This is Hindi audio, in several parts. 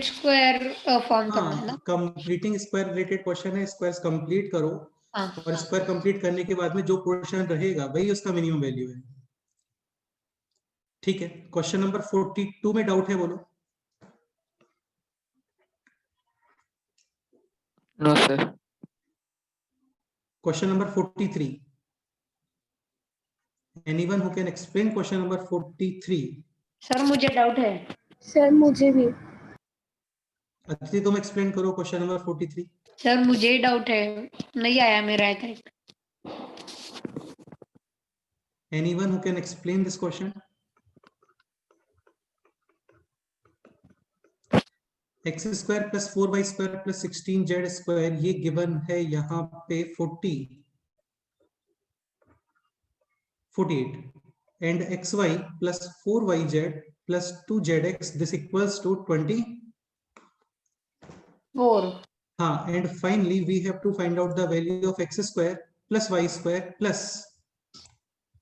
सेट स्क्वायर फॉर्म करना है ना? कंप्लीटिंग स्क्वायर रिलेटेड क्वेश्चन है, स्क्वायर्स कंप्लीट करो और स्क्वायर कंप्लीट करने के बाद में जो पोर्शन रहेगा वही उसका मिनिमम वैल्यू है। ठीक है, क्वेश्चन नंबर 42 में डाउट है बोलो। No sir. Question number 43, anyone who can explain question number 43? Sir मुझे डाउट है। सर मुझे भी। अदिति तुम एक्सप्लेन करो क्वेश्चन नंबर 43। सर मुझे डाउट है, नहीं आया मेरा correct. Anyone who can explain this question? X square plus 4y square plus 16z square ये गिवन है यहाँ पे 48 and xy plus 4yz plus 2zx this equals to 24। हाँ, and finally we have to find out the value of x square plus y square plus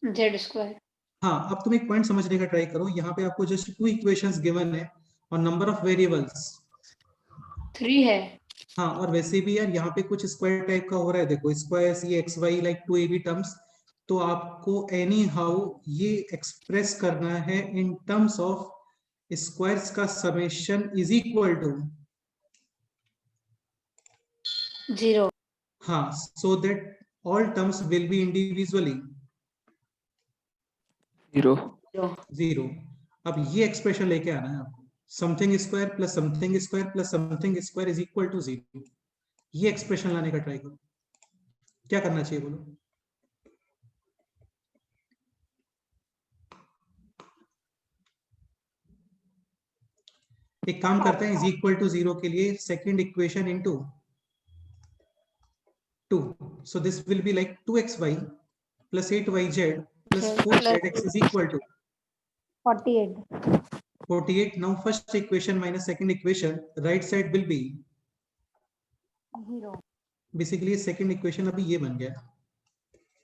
z square. हाँ, अब तुम एक पॉइंट समझने का ट्राई करो। यहाँ पे आपको जस्ट 2 इक्वेशंस गिवन है और नंबर ऑफ वेरिएबल्स 3 है। हाँ, और वैसे भी यार यहाँ पे कुछ स्क्वायर टाइप का हो रहा है। देखो स्क्वायर्स ये x why like 2ab terms, तो आपको एनी हाउ ये एक्सप्रेस करना है इन टर्म्स ऑफ स्क्वायर्स का समेशन इज इक्वल टू 0। हाँ, so that all terms will be individually 0। अब ये एक्सप्रेशन लेके आना है आपको, something square plus something square plus something square is equal to 0। ये एक्सप्रेशन लाने का ट्राई करो। क्या करना चाहिए बोलो? एक काम करते हैं, इज इक्वल टू 0 के लिए second equation into 2, so this will be like 2xy plus 8yz plus 4zx is equal to 48. Now first equation minus second equation, right side will be 0. Basically second equation अभी ये बन गया।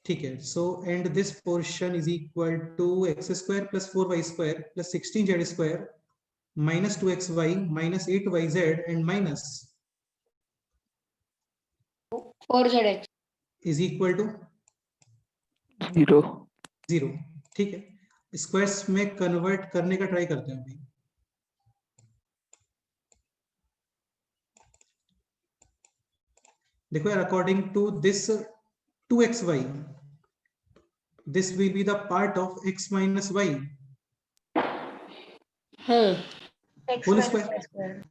ठीक है, so and this portion is equal to x square plus 4y square plus 16z square minus 2xy minus 8yz and minus 4zx is equal to 0। ठीक है, स्क्वायर्स में कन्वर्ट करने का ट्राई करते हैं अभी। देखो यार, according to this 2xy this will be the part of x minus y whole square.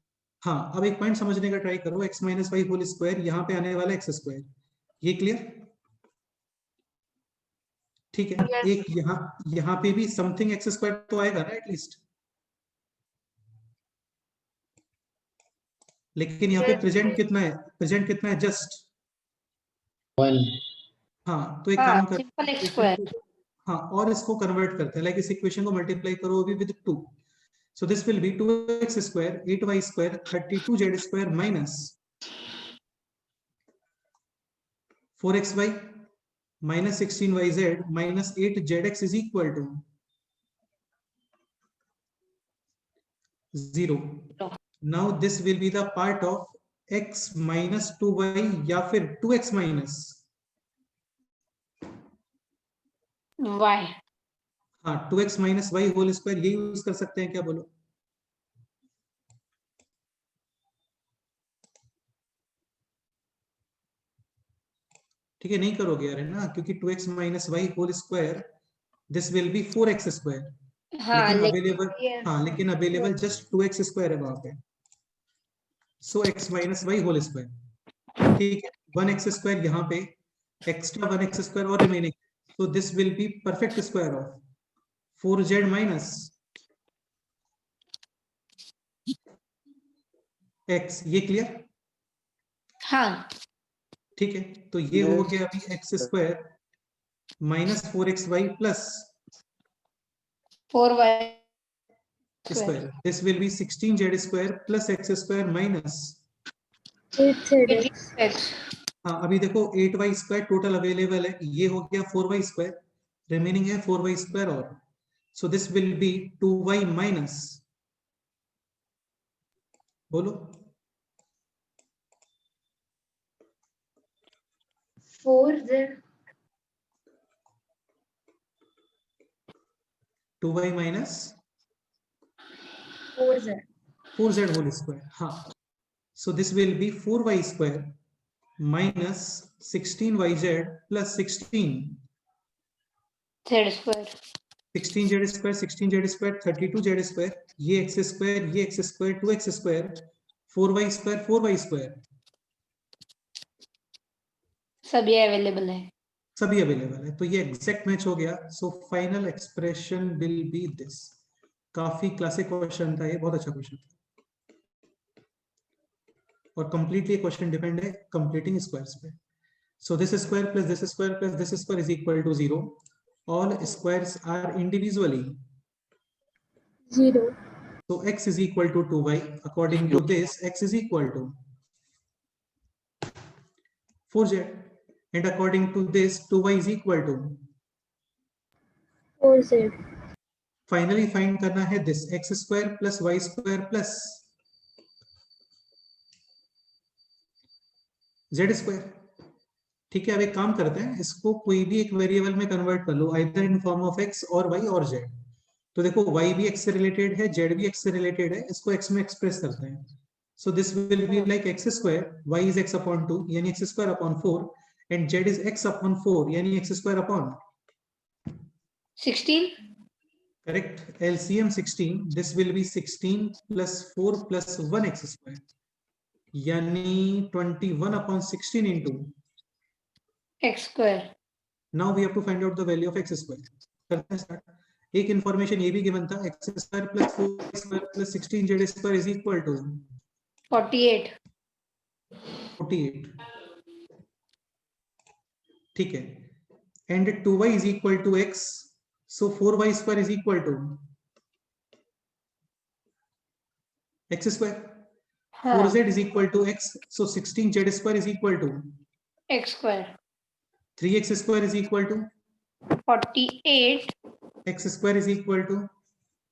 हाँ, अब एक पॉइंट समझने का ट्राई करो, x minus y whole square यहाँ पे आने वाला एक्स स्क्वायर, ये क्लियर? ठीक है, एक यहाँ पे भी समथिंग एक्स स्क्वायर तो आएगा ना एटलीस्ट, लेकिन यहाँ पे प्रेजेंट कितना है? प्रेजेंट कितना है? जस्ट 1। हाँ, तो एक काम कर, सिंपल एक्स स्क्वायर। हाँ, और इसको कन्वर्ट करते हैं, लाइक इस इक्वेशन को मल्टीप्लाई करो अभी with 2, so this will be 2x square 8y square 32z square minus 4xy minus 16yz minus 8zx is equal to 0। now this will be the part of x minus 2y या फिर 2x minus y। हाँ, 2x minus y whole square ये यूज कर सकते हैं क्या बोलो? ठीक है, नहीं करोगे यार, है ना, क्योंकि 2x minus y whole square this will be 4x square, लेकिन अवेलेबल जस्ट 2x स्क्वायर है वहां पे, so x minus y whole square. ठीक है, 1x स्क्वायर यहाँ पे, एक्स्ट्रा 1x स्क्वायर और remaining, so this will be perfect square of 4z minus x। ये क्लियर? हाँ। ठीक है, तो ये हो गया अभी x square minus 4xy plus 4y square, this will be 16z square plus x square minus 8zx। हाँ, अभी देखो 8y स्क्वायर टोटल अवेलेबल है, ये हो गया 4y स्क्वायर, रिमेनिंग है 4y स्क्वायर और, so this will be 2y minus बोलो। 4z 2y minus 4z 4z whole square. हाँ, so this will be 4y square minus 16yz plus Z square 16z square 16z square 32z square, ये x square 2x square 4y square 4y square, सभी अवेलेबल है। सभी अवेलेबल है, तो ये एग्जैक्ट मैच हो गया। So final expression will be this. काफी क्लासिक क्वेश्चन था ये, बहुत अच्छा क्वेश्चन था, और कंप्लीटली क्वेश्चन डिपेंड है कंप्लीटिंग स्क्वायर्स पे। So this square plus this square plus this square is equal to 0। All squares are individually, 0 so x is equal to 2y. According to this, x is equal to 4z, and according to this 2y is equal to, 4z finally find करना है this x square plus y square plus z square। ठीक है, अब एक काम करते हैं, इसको कोई भी एक वेरिएबल में कन्वर्ट कर लो, either in form of x और y और z। तो देखो y भी x से रिलेटेड है, z भी x से रिलेटेड है, इसको x में एक्सप्रेस करते हैं। So this will be like x square, y is x upon 2 यानी x square upon 4, and z is x upon 4 यानी x square upon 16 correct, LCM 16, this will be 16 plus 4 plus 1 x square यानी 21 upon 16 into, x square. now we have to find out the value of x square। करते हैं start। एक इंफॉर्मेशन ये भी गिवन था, x square plus 4 square plus 16 z square is equal to 48 48। ठीक है, and 2y is equal to x, so 4y square is equal to x square, हाँ 4z is equal to x, so 16z square is equal to x square 3x square is equal to 48 x square is equal to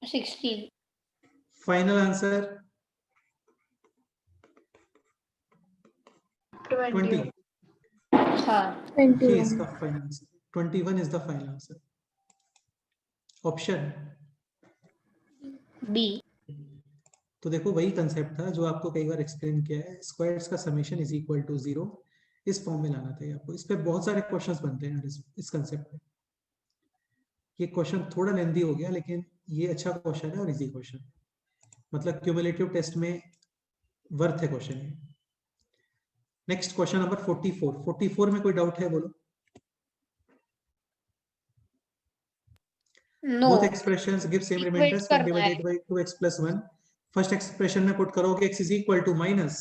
16 final answer 20। हाँ ये 21 इसका final answer, 21 is the final answer, option. B। तो देखो वही कंसेप्ट था जो आपको कई बार एक्सप्लेन किया है, स्क्वायर्स का समेशन इज इक्वल टू 0, इस फॉर्म में लाना था आपको। इस पे बहुत सारे क्वेश्चंस बनते हैं इस कंसेप्ट में। ये क्वेश्चन थोड़ा लेंदी हो गया, लेकिन ये अच्छा क्वेश्चन है और इजी क्वेश्चन, मतलब क्यूमुलेटिव टेस्ट में वर्थ है क्वेश्चन ये। Next question number 44। 44 में कोई डाउट है बोलो। No both expressions give same remainders when करना है। Divided by 2x + 1। First expression में पुट करोगे x is equal to minus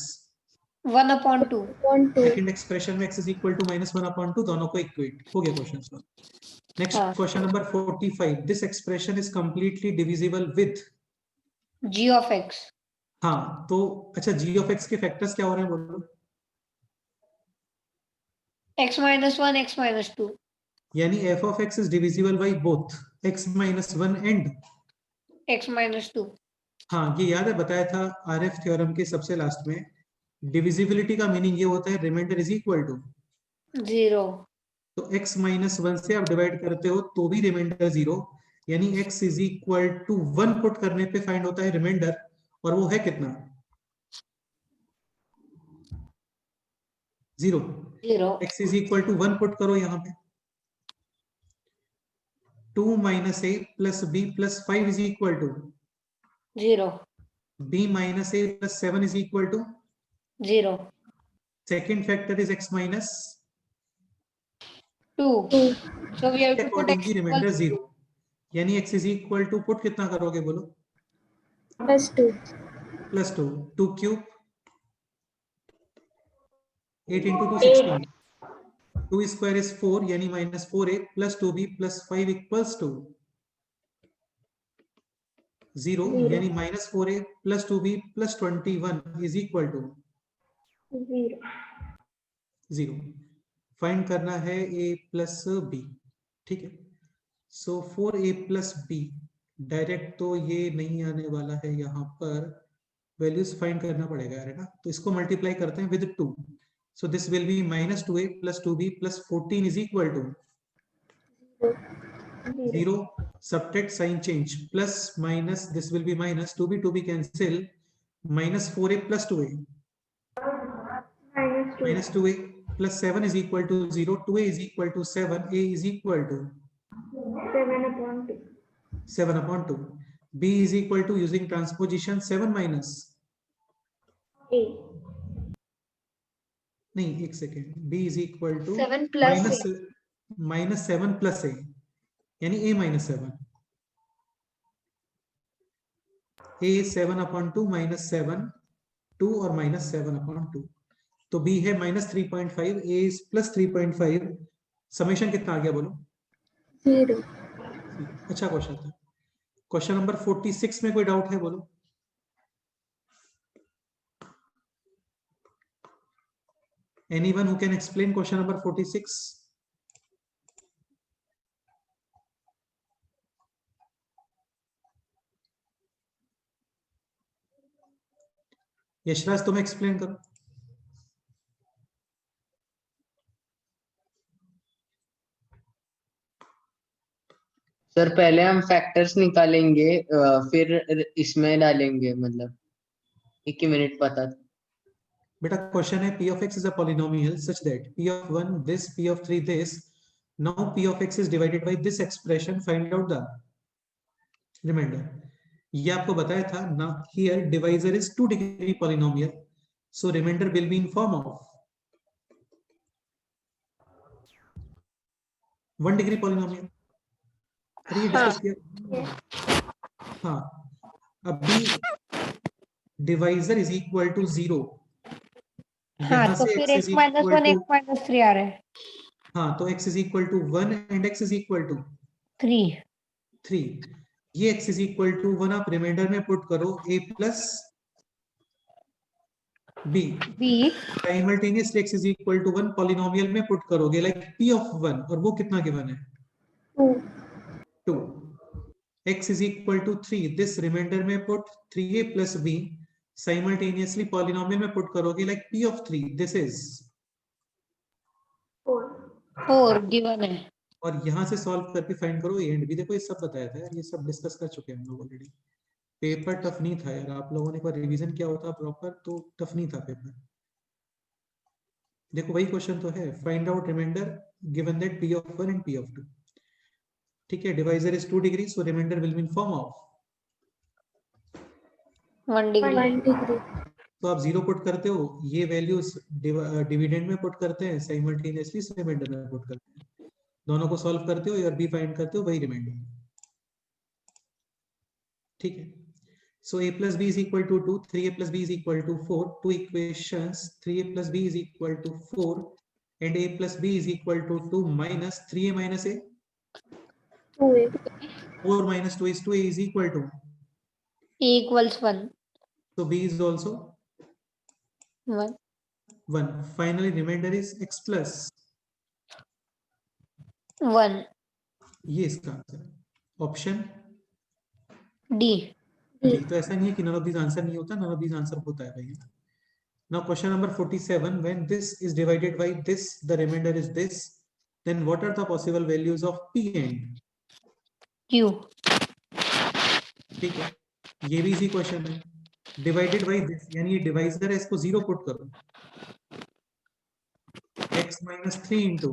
1/2 1 second expression में x इज इक्वल टू -1/2, दोनों को इक्वेट हो गया क्वेश्चन सॉल्व। नेक्स्ट हाँ question number 45। This expression is completely divisible with, g of x हाँ तो अच्छा g ऑफ x के फैक्टर्स क्या हो रहे हैं बोलो। x - 1 x - 2 यानी f of x is divisible by both x - 1 and, x - 2 हाँ ये याद है, बताया था आरएफ थ्योरम के सबसे लास्ट में, डिविजिबिलिटी का मीनिंग ये होता है रिमाइंडर इज इक्वल टू 0। तो x - 1 से आप डिवाइड करते हो तो भी रिमाइंडर 0, यानी x is equal to 1 put करने पे फाइंड होता है रिमाइंडर, और वो है कितना 0। 0 x is equal to 1 put करो यहाँ पे, 2 - a + b + 5 is equal to 0 b - a + 7 is equal to 0 second factor is x - 2 so we have to put accordingly x equal remainder 0, यानी x is equal to put कितना करोगे बोलो +2 +2, 2 क्यूब 8 into 2 8 16, 2 square is 4 यानी -4a + 2b + 5 equals to 0 यानी -4a + 2b + 21 is equal to 0। Find करना है a + b, ठीक है। सो 4a + b डायरेक्ट तो ये नहीं आने वाला है यहाँ पर, वैल्यूज फाइंड करना पड़ेगा यार, है ना। तो इसको मल्टीप्लाई करते हैं with 2, so this will be -2a + 2b + 14 is equal to 0, subtract sign change, plus minus, this will be minus, 2b cancel, -4a + 2a, -2a plus 7 is equal to 0, 2a is equal to 7, a is equal to 7/2, b is equal to, using transposition, 7 minus, नहीं एक second, b is equal to 7 plus -7 plus a, यानी a - 7, a 7/2 -7, 2 और -7/2, तो b है -3.5, a is +3.5, समेशन कितना आ गया बोलो? 0. अच्छा क्वेश्चन था। क्वेश्चन नंबर 46 में कोई डाउट है बोलो? Anyone who can explain question number 46? Yashraj तुम एक्सप्लेन करो। सर पहले हम फैक्टर्स निकालेंगे, फिर इसमें डालेंगे, मतलब एक ही मिनट बता। बेटा क्वेश्चन है p of x is a polynomial such that p of 1 this, p of 3 this, now p of x is divided by this expression, find out the remainder। ये आपको बताया था ना। here divisor is 2 degree polynomial, so remainder will be in form of 1 degree polynomial। अरे ये डिस्कस किया। हाँ, अब भी डिवाइजर इज इक्वल टू 0, हाँ, यहाँ तो से फिर x x is - 1 equal to, x - 3 आ रहा है। हाँ तो x is equal to 1 and x is equal to 3 ये x इज इक्वल टू 1 आप रिमाइंडर में पुट करो a plus b, simultaneously x is equal to 1 polynomial में पुट करोगे लाइक p ऑफ 1, और वो कितना गिवन है? 2। x is equal to 3, this remainder में put 3a plus b, simultaneously polynomial में put करोगे like p of 3, this is 4 given है। और यहाँ से सॉल्व करके फाइंड करो a एंड b। देखो ये सब बताया था यार, ये सब डिस्कस कर चुके हैं हम लोग ऑलरेडी। पेपर टफ नहीं था यार, आप लोगों ने एक बार रिवीजन किया होता प्रॉपर तो टफ नहीं था पेपर। देखो वही क्वेश्चन तो है, find out remainder given that p of 1 and p of 2। ठीक है, divisor is 2 degree, so remainder will be in form of 1 degree. तो आप 0 पुट करते हो, ये वैल्यूज डिविडेंड में पुट करते हैं, साइमल्टेनियसली रिमाइंडर में पुट करते हैं, दोनों को सॉल्व करते हो और b फाइंड करते हो, वही रिमाइंडर। ठीक है, सो a plus b is equal to 2, 3a plus b is equal to 4, two equations, 3a plus b is equal to 4 and a plus b is equal to 2 minus 3a minus a 2a. 4 minus 2 is 2a is equal to, a equals 1 so b is also 1। Finally remainder is x plus 1 ये इसका आंसर है, ऑप्शन d। तो ऐसा नहीं है कि नन ऑफ दिस आंसर नहीं होता, नन ऑफ दिस आंसर होता है भैया। Now question number 47, when this is divided by this the remainder is this, then what are the possible values of p and q। ठीक है, ये भी इसी क्वेश्चन है। डिवाइडेड बाय दिस यानी ये डिवाइजर है, इसको 0 पुट करो, x - 3 into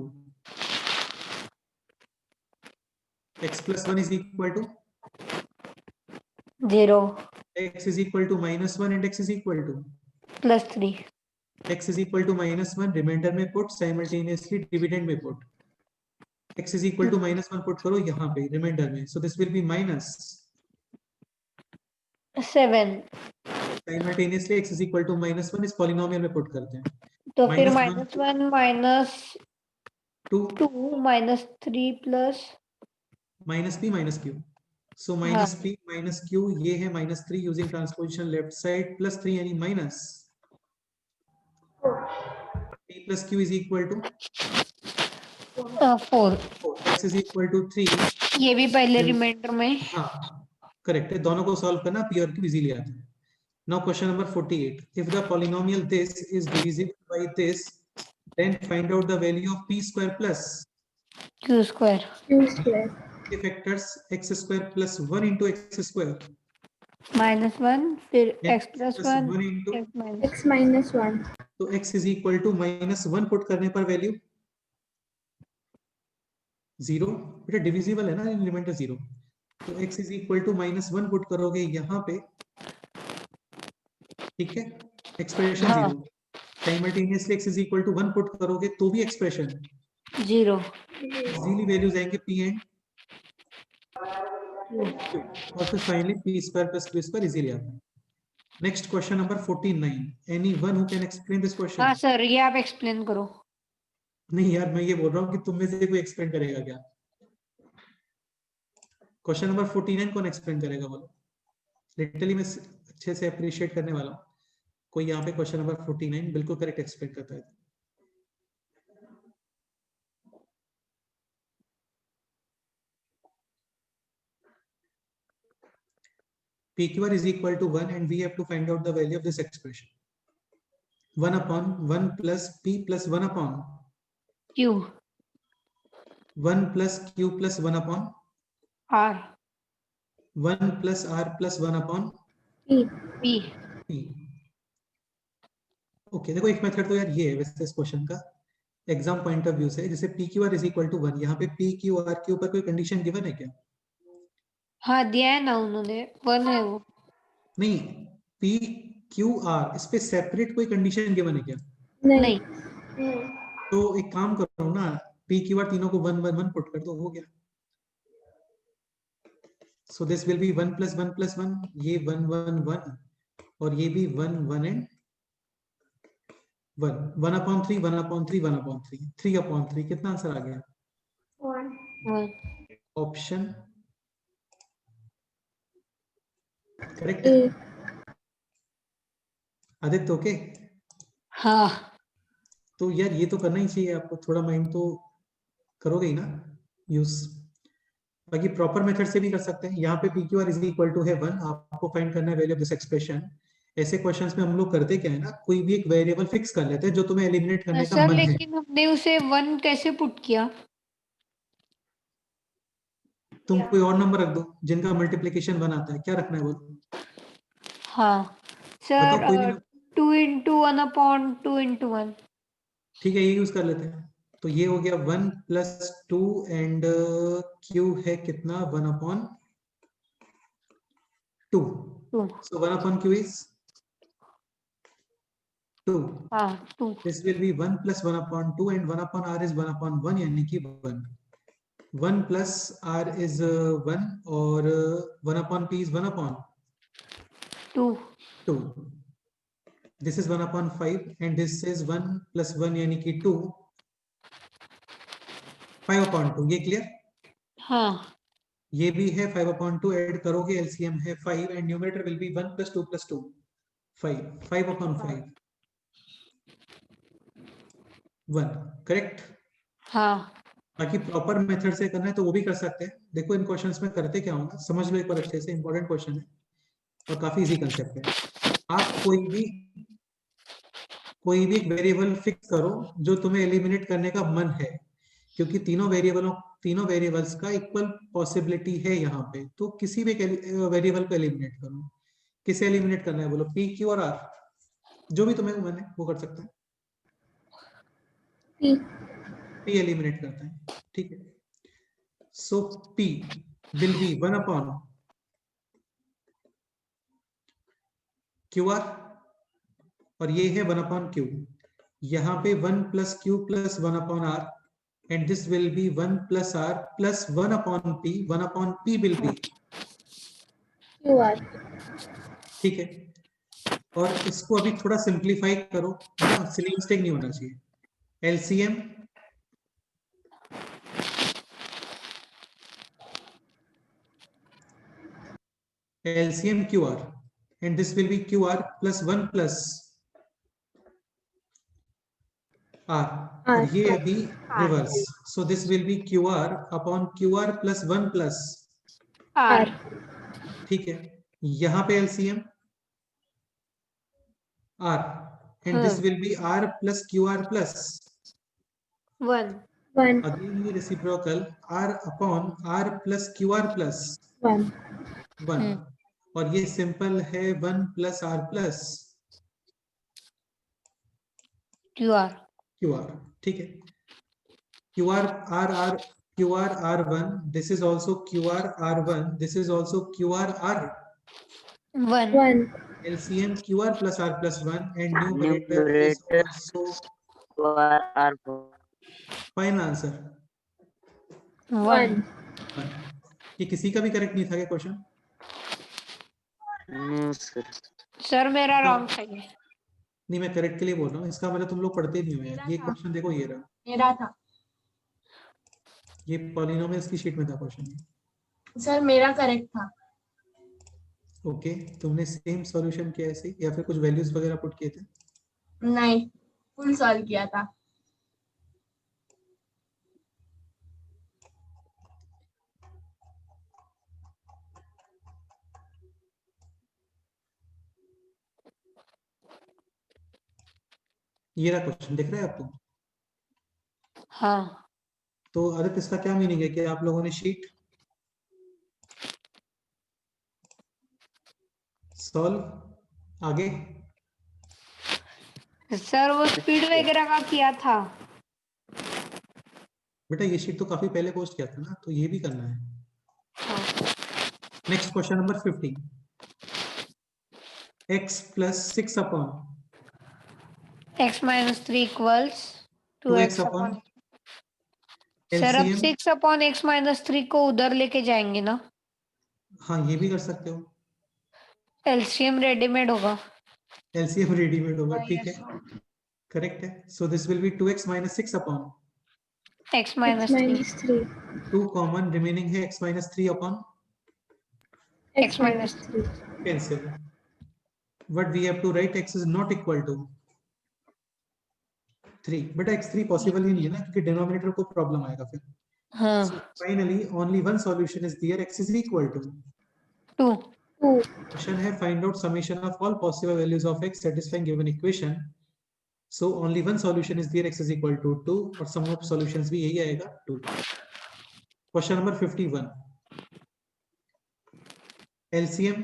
x plus 1 is equal to 0 x is equal to -1 and x is equal to plus 3 x is equal to -1, reminder में पुट, साइमल्टेनियसली डिविडेंड में put, x is equal to -1 put करो यहाँ पे रिमाइंडर में, so this will be minus 7, simultaneously x is equal to -1 इस पॉलिनोमियल में पुट करते हैं, तो फिर -1 -1 2 -2 -3 plus -p -q, so -p -q ये है -3 यूजिंग ट्रांसपोजिशन लेफ्ट साइड, +3 यानी minus p plus q is equal to 4। x is equal to 3। ये भी पहले रिमाइंडर में। हाँ करेक्ट है, दोनों को सॉल्व करना p और q इजीली आता है। Now question number 48. If the polynomial this is divisible by this, then find out the value of p square plus Q square. Q square. the factors x square plus 1 into x square -1 फिर x plus plus 1 1 into x minus X minus 1. तो x is equal to -1 put करने पर वैल्यू 0। बेटा डिविजिबल है ना, एलिमेंट है 0, तो x is equal to -1 put करोगे यहाँ पे, ठीक है, एक्सप्रेशन हाँ। 0। Simultaneously x is equal to 1 put करोगे तो भी एक्सप्रेशन 0 इजीली वैल्यूज आएंगे p एंड q, और फिर finally p square plus q square easily आता है। Next question number 49। Anyone who can explain this question? हाँ सर, ये आप एक्सप्लेन करो। नहीं यार, मैं ये बोल रहा हूँ कि तुम में से कोई एक्सप्लेन करेगा क्या? क्वेश्चन नंबर 49 कौन एक्सप्लेन करेगा बोलो? लिटरली मैं अच्छे से अप्रिशिएट करने वाला हूँ कोई यहाँ पे क्वेश्चन नंबर 49 बिल्कुल करेक्ट एक्सप्लेन करता है। PQR is equal to 1 and we have to find out the value of this expression. 1 upon 1 plus P plus 1 upon Q 1 plus Q plus 1 upon R 1 plus R plus 1 upon P. P। P। Okay देखो, एक मेथड तो यार ये है वैसे इस क्वेश्चन का एग्जाम पॉइंट ऑफ व्यू से, जैसे PQR is equal to 1, यहाँ पे PQR के ऊपर कोई कंडीशन गिवन है क्या? हाँ दिया है ना उन्होंने, 1 है वो। नहीं, PQR इस पे सेपरेट कोई कंडीशन गिवन है क्या? नहीं। तो एक काम करो ना, PQR तीनों को 1 1 1 पुट कर दो, हो गया। सो this will B 1 plus 1 plus 1, ये 1 1 1 और ये भी 1 1 and 1 1 upon 3 1 upon 3 1 upon 3 3 upon 3। कितना आंसर आ गया? 1 option correct. A. Aditya okay? हाँ। तो यार ये तो करना ही चाहिए आपको, थोड़ा माइंड तो करोगे ही ना यूज। बाकी प्रॉपर मेथड से भी कर सकते हैं। यहाँ पे PQR इज इक्वल टू है 1, आपको फाइंड करना है वैल्यू ऑफ दिस एक्सप्रेशन। ऐसे क्वेश्चंस में हम लोग करते क्या है ना, कोई भी एक वेरिएबल फिक्स कर लेते हैं जो तुम्हें एलिमिनेट करने का सर मन है। लेकिन हमने उसे 1 कैसे पुट किया? तुम कोई और नंबर रख दो जिनका मल्टीप्लिकेशन 1 आता है, क्या रखना है बोलो? हाँ बताओ सर, कोई भी 2 into 1 upon 2 into 1। ठीक है, ये यूज कर लेते हैं। तो ये हो गया 1 plus 2 एंड Q है कितना? 1 upon 2। 2 So 1 upon Q is 2। हाँ 2 This will be 1 plus 1 upon 2 and 1 upon R is 1 upon 1 यानी कि 1। 1 plus R is 1 और 1 upon P is 1 upon 2 2। This is 1 upon 5 and this is 1 plus 1 यानी कि 2। 5 upon 2, ये क्लियर? हाँ ये भी है 5 upon 2, ऐड करोगे एलसीएम है 5 and numerator will be 1 plus 2 plus 2 5 5 upon 5 1। Correct. हाँ बाकी प्रॉपर मेथड से करना है तो वो भी कर सकते हैं। देखो इन क्वेश्चंस में करते क्या होगा, समझ लो एक बार अच्छे से, इंपॉर्टेंट क्वेश्चन है और काफी इजी कंसेप्ट है। आप कोई भी एक वेरिएबल फिक्स करो जो तुम्हें एलिमिनेट करने का मन है, क्योंकि तीनों वेरिएबल्स का इक्वल पॉसिबिलिटी है यहाँ पे, तो किसी भी वेरिएबल को एलिमिनेट करो। किसे एलिमिनेट करना है बोलो? P Q और R, जो भी तुम्हें मन है वो कर सकते हैं। P. P एलिमिनेट करते हैं, ठीक है। सो P will be 1 upon QR और ये है 1 अपॉन Q। यहाँ पे 1 plus Q plus 1 upon R and this will be 1 plus R plus 1 upon P। 1 upon P will be QR. ठीक है। और इसको अभी थोड़ा सिंप्लीफाई करो ना, सिली मिस्टेक नहीं होना चाहिए। LCM QR and this will be QR plus 1 plus R और ये अभी reverse, so this will B QR upon QR plus 1 plus R। ठीक है। यहाँ पे LCM R, and this will be R plus QR plus. 1. 1. Again ये reciprocal R upon R plus QR plus 1. 1, और ये simple है 1 plus R plus QR. QR. ठीक है, QR R QR R1, this is also QR R1, this is also QR R. 1. 1. LCM QR plus R plus 1, and numerator is also final answer 1. 1. 1. ये किसी का भी करेक्ट नहीं था क्या क्वेश्चन? सर मेरा रॉन्ग था ये। नहीं, मैं करेक्ट के लिए बोल रहा हूँ, इसका मतलब तुम लोग पढ़ते नहीं हो यार। ये क्वेश्चन देखो, ये रहा, मेरा था ये पॉलिनोमियल्स की शीट में था क्वेश्चन। सर, मेरा करेक्ट था। ओके, तुमने सेम सॉल्यूशन किया ऐसे या फिर कुछ वैल्यूज वगैरह पुट किए थे? नहीं, फुल सॉल्व किया था। ये रहा क्वेश्चन, दिख रहा है आपको? हाँ तो आदित्य, इसका क्या मीनिंग है कि आप लोगों ने शीट सॉल्व आगे? सर वो स्पीड वगैरह का किया था। बेटा ये शीट तो काफी पहले पोस्ट किया था ना, तो ये भी करना है। Next question number 50, x plus 6 upon x minus 3 equals 2x 2x upon upon। Sir अब LCM। 6 upon x minus 3 को उधर लेके जाएंगे ना, हाँ, ये भी कर सकते हो, एलसीएम रेडीमेड होगा। LCM रेडीमेड होगा, ठीक है, करेक्ट है। सो this will B 2x minus 6 upon x X minus 3 minus 3. 2 common remaining है x minus 3 upon X minus 3. cancel. What we have to write, x is not equal to 3. बेटा x3 पॉसिबल ही नहीं है ना, क्योंकि डिनोमिनेटर को प्रॉब्लम आएगा फिर। हाँ So finally only one solution is there, x is equal to 2 2. Question है find out summation of all possible values of x satisfying given equation. So only one solution is there, x is equal to 2, और सम ऑफ सॉल्यूशंस भी यही आएगा 2. क्वेश्चन नंबर 51, LCM,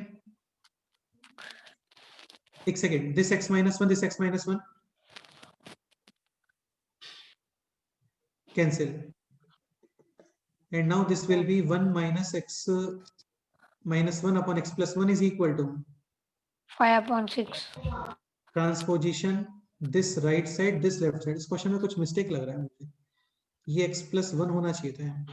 एक second, this x minus 1, this x minus 1 cancel, and now this will be 1 minus x minus 1 upon x plus 1 is equal to 5 upon 6। Transposition this right side this left side. इस क्वेश्चन में कुछ मिस्टेक लग रहा है मुझे, ये x plus 1 होना चाहिए था यहाँ पे,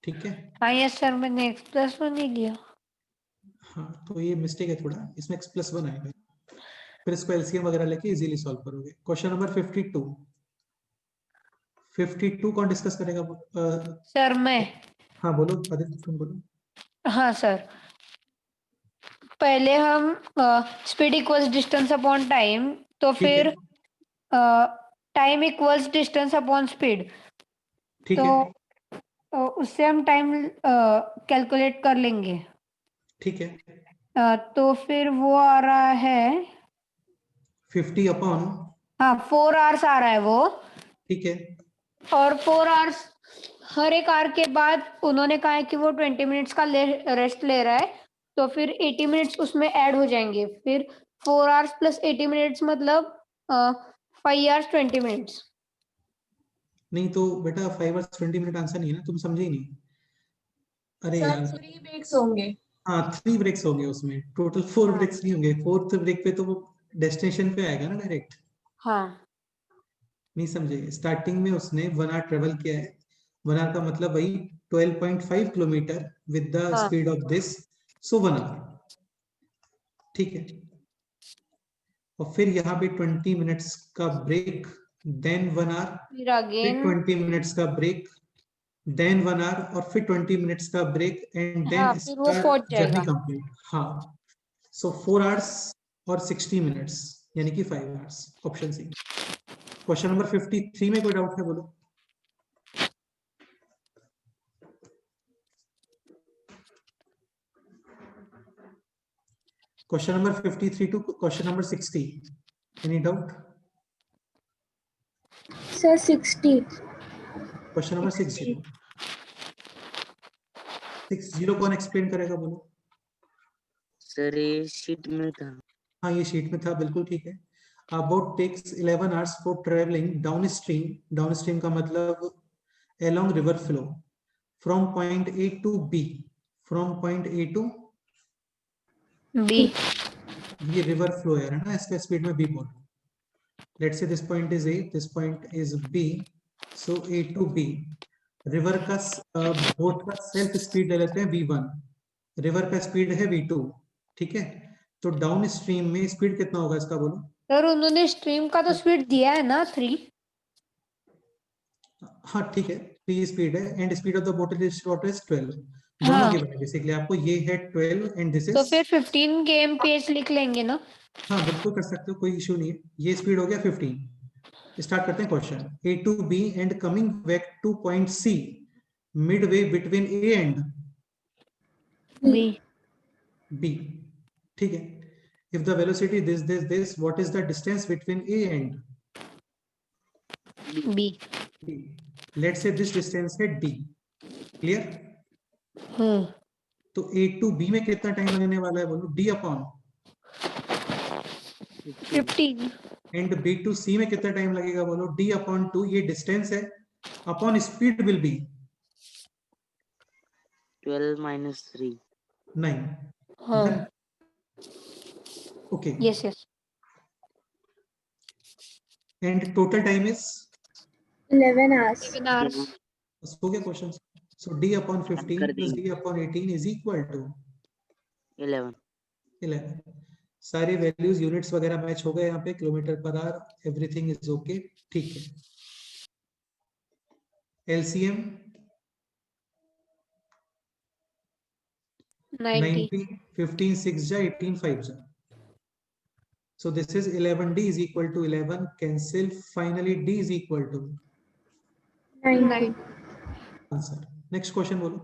ठीक है। हाँ यस सर, मैंने x plus 1 ही लिया। हाँ, तो ये मिस्टेक है थोड़ा, इसमें x plus 1 आएगा, फिर इसको एलसीएम वगैरह लेके इजीली सॉल्व करोगे। क्वेश्चन नंबर 52 कौन डिस्कस करेगा? सर मैं। हाँ बोलो आदित्य, तुम बोलो। हाँ सर, पहले हम speed equals distance upon time, तो ठीक है, फिर time equals distance upon speed, ठीक तो है, उससे हम टाइम कैलकुलेट कर लेंगे। ठीक है। तो फिर वो आ रहा है 50 अपॉन, हाँ 4 आवर्स आ रहा है वो, ठीक है, और 4 आवर्स हर एक आवर के बाद उन्होंने कहा है कि वो 20 मिनट्स का रेस्ट ले रहा है, तो फिर 80 मिनट्स उसमें ऐड हो जाएंगे, फिर 4 आवर्स प्लस 80 मिनट्स मतलब 5 आवर्स 20 मिनट्स। नहीं तो बेटा 5 hours 20 minute आंसर नहीं है ना, तुम समझे ही नहीं। अरे सर यार, 3 ब्रेक्स होंगे। हाँ 3 ब्रेक्स होंगे उसमें, टोटल 4 हाँ ब्रेक्स नहीं होंगे। 4th ब्रेक पे तो वो डेस्टिनेशन पे आएगा ना डायरेक्ट। हाँ नहीं समझे, स्टार्टिंग में उसने 1 hour ट्रेवल किया है, 1 hour का मतलब वही 12.5 किलोमीटर विद द हाँ speed of this, so 1 hour, ठीक है। और फिर यहाँ पे 20 मिनट्स का ब्रेक, देन 1 hour, फिर फिर अगेन 20 मिनट्स का ब्रेक, देन 1 hour, और फिर 20 मिनट्स का ब्रेक, एंड देन हाँ फिर वो इसका पहुंच जर्नी जाएगा। कंप्लीट। हाँ, सो 4 hours और 60 मिनट्स, यानी कि 5 hours, option C. Question number 53 में कोई डाउट है बोलो। Question number 53 to question number 60. Any doubt? Sir, 60. Question number 60. 60 कौन एक्सप्लेन करेगा बोलो? सर ये शीट में था। हाँ ये शीट में था, बिल्कुल ठीक है। A boat takes 11 hours for traveling downstream. Downstream का मतलब along river flow from point A to B. From point A to B. ये river flow है ना, इसका स्पीड में B बोल। Let's say this point is A, this point is B. So A to B. River का बोट का सेल्फ स्पीड ले लेते हैं V1, रिवर का स्पीड है V2, ठीक है। तो डाउन स्ट्रीम में स्पीड कितना होगा इसका बोलो? सर उन्होंने स्ट्रीम का तो स्पीड दिया है ना 3। हाँ ठीक है, 3 स्पीड है and speed of the boat is 12। दोनों हाँ। गिवन है बेसिकली आपको, ये है 12 एंड दिस तो इज। फिर 15 kmph लिख लेंगे ना। हाँ बिल्कुल कर सकते हो, कोई इशू नहीं है। ये स्पीड हो गया 15। स्टार्ट करते हैं question. A to B and coming back to point C midway between A and B. B, ठीक है। If the velocity this, what is the distance between A and B. B? Let's say this distance है D, clear? तो A to B में कितना टाइम लगने वाला है बोलो? D upon 15। And B to C में कितना टाइम लगेगा बोलो? D अपॉन 2, ये डिस्टेंस है, upon speed will be 12 minus 3। 9। हाँ। Okay yes yes. And total time is 11 hours. 7 hours। हो गया क्वेश्चन। सो D अपॉन 15 कर प्लस देंगे। D upon 18 is equal to 11। 11। सारी वैल्यूज यूनिट्स वगैरह मैच हो गए यहाँ पे, kilometre per hour, everything is okay, ठीक है। एलसीएम 90। 90, 15 6 जा 18 5 जा। So this is 11D is equal to 11, cancel, finally D is equal to 90. answer. Next question बोलो।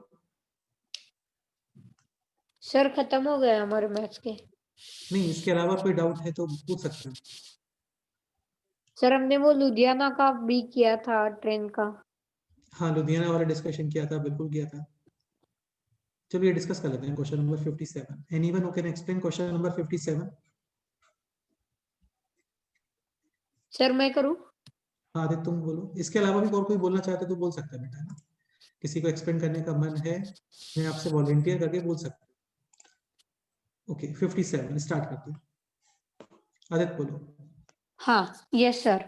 सर खत्म हो गया हमारे मैथ्स के। नहीं इसके अलावा कोई डाउट है तो पूछ सकते हो। सर हमने वो लुधियाना का भी किया था, ट्रेन का। हाँ लुधियाना वाला डिस्कशन किया था, बिल्कुल किया था। चलो ये डिस्कस कर लेते हैं। Question number 57, anyone who can explain question number 57? Sir मैं करूं? हाँ आदित्य तुम बोलो, इसके अलावा भी और कोई बोलना चाहते तो बोल सकता है बेटा, है ना? किसी को एक्सप्लेन करने का मन है, मैं आपसे वॉलंटियर करके बोल सकता हूँ। ओके 57 स्टार्ट करते हैं। आदित्य बोलो। हाँ यस सर।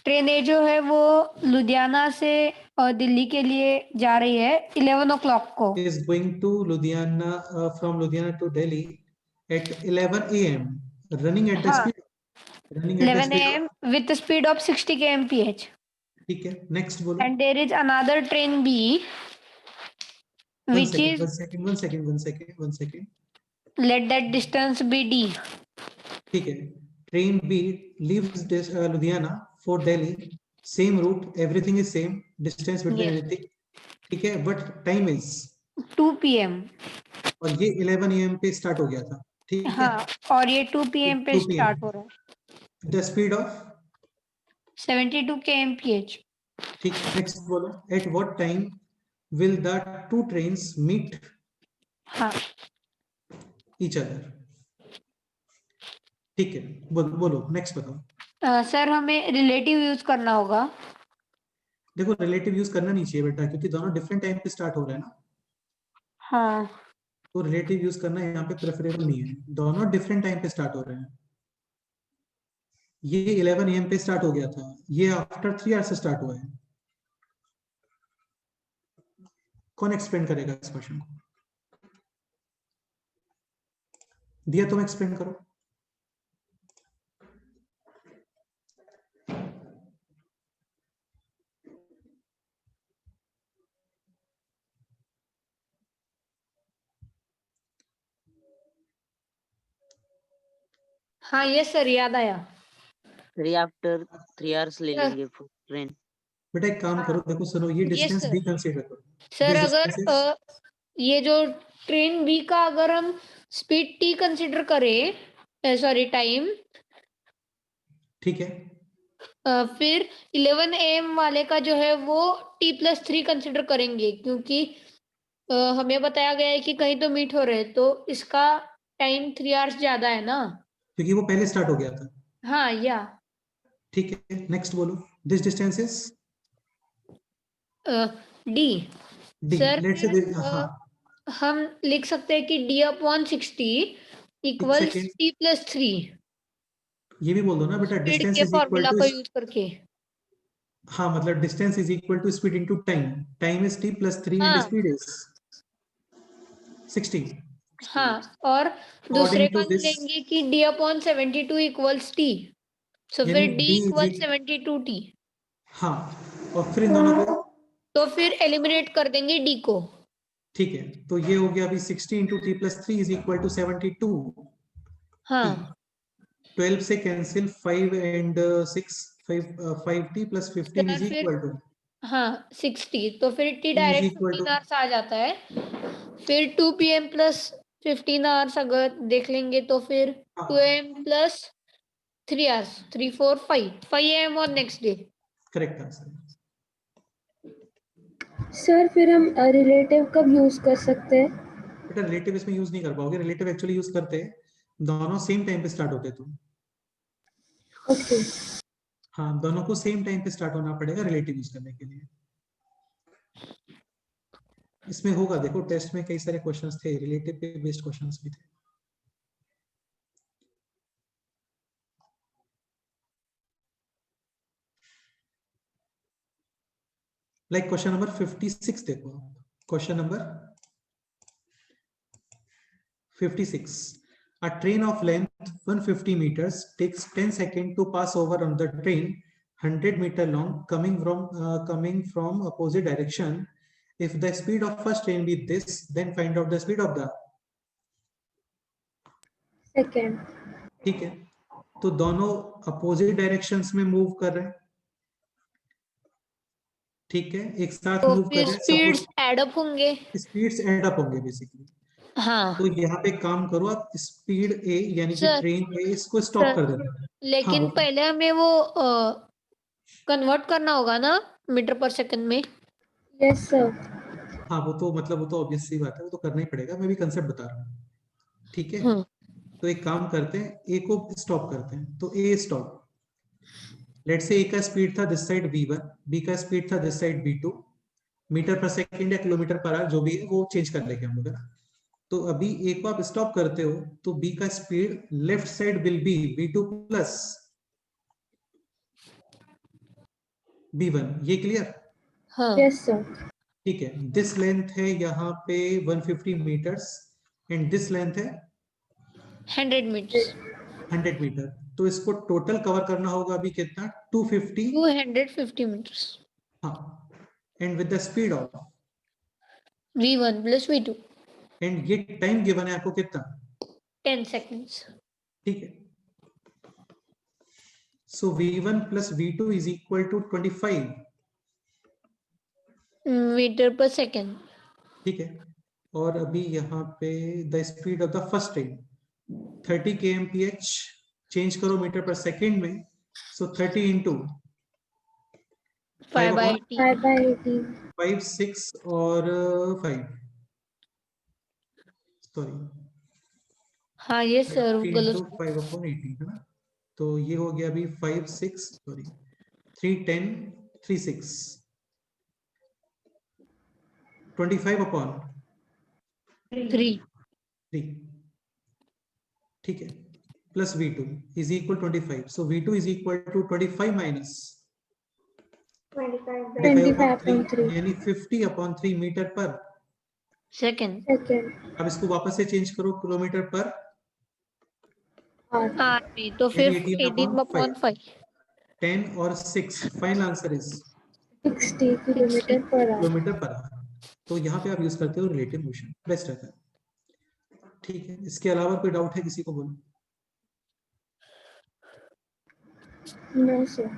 ट्रेन ए जो है वो लुधियाना से दिल्ली के लिए जा रही है 11 o'clock को। is going to Ludhiana from Ludhiana to Delhi at 11 a.m. running at the हाँ। speed 11 a.m. with the speed of 60 kmph. ठीक है नेक्स्ट बोलो। And there is another train B which is one second let that distance be D. ठीक है। Train B leaves this Ludhiana for Delhi, same route, everything is same, distance between Yes. anything, ठीक है, but time is 2 p.m. और ये 11 a.m. पे स्टार्ट हो गया था, ठीक है। हाँ और ये 2 p.m. पे 2 p.m. स्टार्ट हो रहा है। The speed of 72 kmph. ठीक है नेक्स्ट बोलो। At what time will the two trains meet हाँ each other? ठीक है बोलो नेक्स्ट बताओ। सर हमें रिलेटिव यूज करना होगा। देखो रिलेटिव यूज करना नहीं चाहिए बेटा, क्योंकि दोनों डिफरेंट टाइम पे स्टार्ट हो रहे हैं ना, हाँ तो रिलेटिव यूज करना यहाँ पे प्रेफरेबल नहीं है। दोनों डिफरेंट टाइम पे स्टार्ट हो रहे हैं। ये 11 AM पे स्टार्ट हो गया था, ये आफ्टर 3 आवर्स से स्टार्ट हुआ है। कौन एक्सप्लेन करेगा इस क्वेश्चन को? दिया तुम एक्सप्लेन करो। हाँ यस सर याद आया। सर आफ्टर 3 hours ले सर। लेंगे ट्रेन। बेटा एक काम करो, देखो सुनो, ये Yes, डिस्टेंस sir. भी कंसीडर करो। सर This अगर distance is ये जो ट्रेन बी का अगर हम स्पीड टी कंसिडर करें, सॉरी टाइम, ठीक है, फिर 11 AM वाले का जो है वो t+3 कंसिडर करेंगे, क्योंकि हमें बताया गया है कि कहीं तो मीट हो रहे, तो इसका टाइम 3 आवर्स ज्यादा है ना। क्योंकि वो पहले स्टार्ट हो गया था। हाँ या ठीक है, नेक्स्ट बोलो। This distance is D. D. Sir let's फिर से हाँ, हम लिख सकते हैं कि d/60 एक इक्वल्स सेकेंड, t+3 ये भी बोल दो ना बेटा, स्पीड डिस्टेंस के इज इक्वल फॉर्मूला टू, को यूज करके। हाँ मतलब distance is equal to speed into time. Time is t+3 and हाँ स्पीड इज 60। हाँ, और दूसरे अकॉर्डिंग का टू हम दिस, लेंगे कि d/72 इक्वल्स t, सो यानी फिर d d equal is, 72t, हाँ, और फिर इन दोनों को, तो फिर एलिमिनेट कर देंगे d को। ठीक है, तो ये हो गया अभी 60 into t+3 is equal to 72 हाँ t। 12 से cancel, 5 and 6, 5t plus 15 sir is फिर इक्वल टू, हाँ 60, तो फिर t t is direct equal 15 to, hours आ जाता है। फिर 2 PM प्लस 15 आवर्स अगर देख लेंगे तो फिर 2 AM प्लस 3 आवर्स, 3 4 5 AM और next day. Correct answer. Sir फिर हम रिलेटिव कब यूज कर सकते हैं? बेटा रिलेटिव इसमें यूज नहीं कर पाओगे, रिलेटिव एक्चुअली यूज करते हैं दोनों सेम टाइम पे स्टार्ट होते तुम। ओके। हाँ, दोनों को सेम टाइम पे स्टार्ट होना पड़ेगा रिलेटिव यूज करने के लिए। इसमें होगा, देखो टेस्ट में कई सारे क्वेश्चंस थे, रिलेटिव पे बेस्ड क्वेश्चंस भी थे। लाइक क्वेश्चन नंबर 56 देखो, question number 56, a train of length 150 meters takes 10 seconds to pass over on the train 100 meter long coming from opposite direction. If the speed of first train be this, then find out the speed of the, second. ठीक है, तो दोनों अपोजिट डायरेक्शंस में मूव कर रहे हैं, ठीक है, एक साथ तो मूव कर फिर रहे हैं, स्पीड्स सपोज एड अप होंगे। स्पीड्स एड अप होंगे बेसिकली। हाँ तो यहाँ पे काम करो आप, स्पीड ए यानी कि सर, ट्रेन ए इसको स्टॉप सर कर देना। हाँ लेकिन बोलो। पहले हमें वो कन्वर्ट करना होगा ना मीटर पर सेकंड में। Yes sir. हाँ वो तो मतलब वो तो ऑब्वियस सी बात है, वो तो करना ही पड़ेगा, मैं भी कंसेप्ट बता रहा हूँ, ठीक है। हाँ तो एक काम करते हैं, ए को स्टॉप करते हैं, तो ए स्टॉप, लेट्स से ए का स्पीड था दिस साइड v1, बी का स्पीड था दिस साइड v2, मीटर पर सेकंड या किलोमीटर पर आवर जो भी है वो चेंज कर लेंगे हम लोग, है ना। तो अभी ए को आप स्टॉप करते हो, तो बी का speed left side will be v2 plus v1, ये क्लियर। हाँ यस सर। ठीक है, दिस लेंथ है यहाँ पे 150 मीटर्स एंड दिस लेंथ है 100 मीटर्स, 100 मीटर, तो इसको टोटल कवर करना होगा अभी कितना, 250। 250 मीटर्स, हाँ, and with the speed of, v1 plus v2, and ये टाइम गिवन है आपको कितना, 10 सेकंड्स, ठीक है। So v1 plus v2 is equal to 25, meter पर सेकंड। ठीक है। और अभी यहाँ पे the speed of the first train 30 kmph, change करो मीटर पर सेकंड में, सो 30 इंटू 5 अपॉन 5/80। 5/80। 5 6 और 5, सॉरी हाँ ये सर 30 गलत। इंटू 5 अपॉन 80 है ना। तो ये हो गया अभी 5 6 सॉरी 3 10 3 6 25 अपॉन 3। 3, ठीक है, plus v2 is equal 25, so v2 is equal to 25 minus 25/3 यानी 50 अपॉन 3 मीटर पर सेकंड। सेकेंड। अब इसको वापस से चेंज करो किलोमीटर पर, आठ। आर में तो यानी फिर 18/5। 10 और 6, final answer is 60 kilometre per hour. Kilometre per hour. तो यहाँ पे आप यूज करते हो रिलेटिव मोशन, बेस्ट रहता है, ठीक है। इसके अलावा कोई डाउट है किसी को, बोलो। No sir.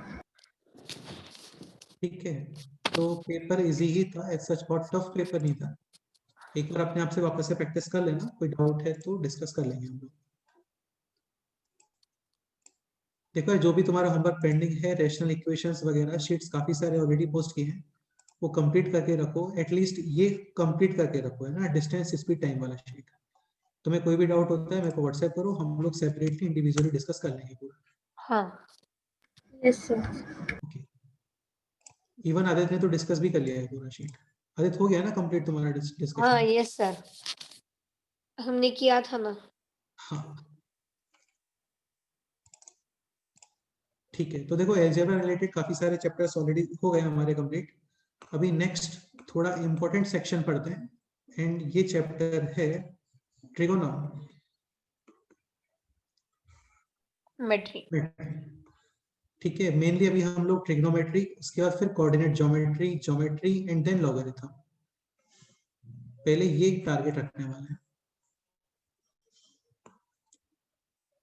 ठीक है, तो पेपर इजी ही था, सच बहुत टफ पेपर नहीं था, एक बार अपने आप से वापस से प्रैक्टिस कर लेना, कोई डाउट है तो डिस्कस कर लेंगे हम लोग। देखो जो भी तुम्हारा होमवर्क पेंडिंग है, रैशनल इक्वेशंस वगैरह शीट्स काफी सारे ऑलरेडी पोस्ट किए हैं, वो कंप्लीट करके रखो, एटलीस्ट ये कंप्लीट करके रखो, है ना, डिस्टेंस स्पीड टाइम वाला शीट। तुम्हें कोई भी डाउट होता है मेरे को व्हाट्सएप करो, हम लोग सेपरेटली इंडिविजुअली डिस्कस कर लेंगे पूरा। हाँ yes sir. Okay, even Aditya ने तो डिस्कस भी कर लिया है पूरा शीट। आदित्य हो गया ना कंप्लीट तुम्हारा हाँ डिस्कशन? यस सर, हमने किया था ना। हाँ ठीक है, तो देखो अलजेब्रा रिलेटेड काफी सारे चैप्टर्स ऑलरेडी हो गए हमारे कंप्लीट। अभी नेक्स्ट थोड़ा इंपॉर्टेंट सेक्शन पढ़ते हैं, एंड ये चैप्टर है मेट्री। ठीक है, मेनली अभी हम लोग ट्रिग्नोमेट्री, उसके बाद फिर coordinate geometry, geometry and then logarithm, पहले ये टारगेट रखने वाले हैं।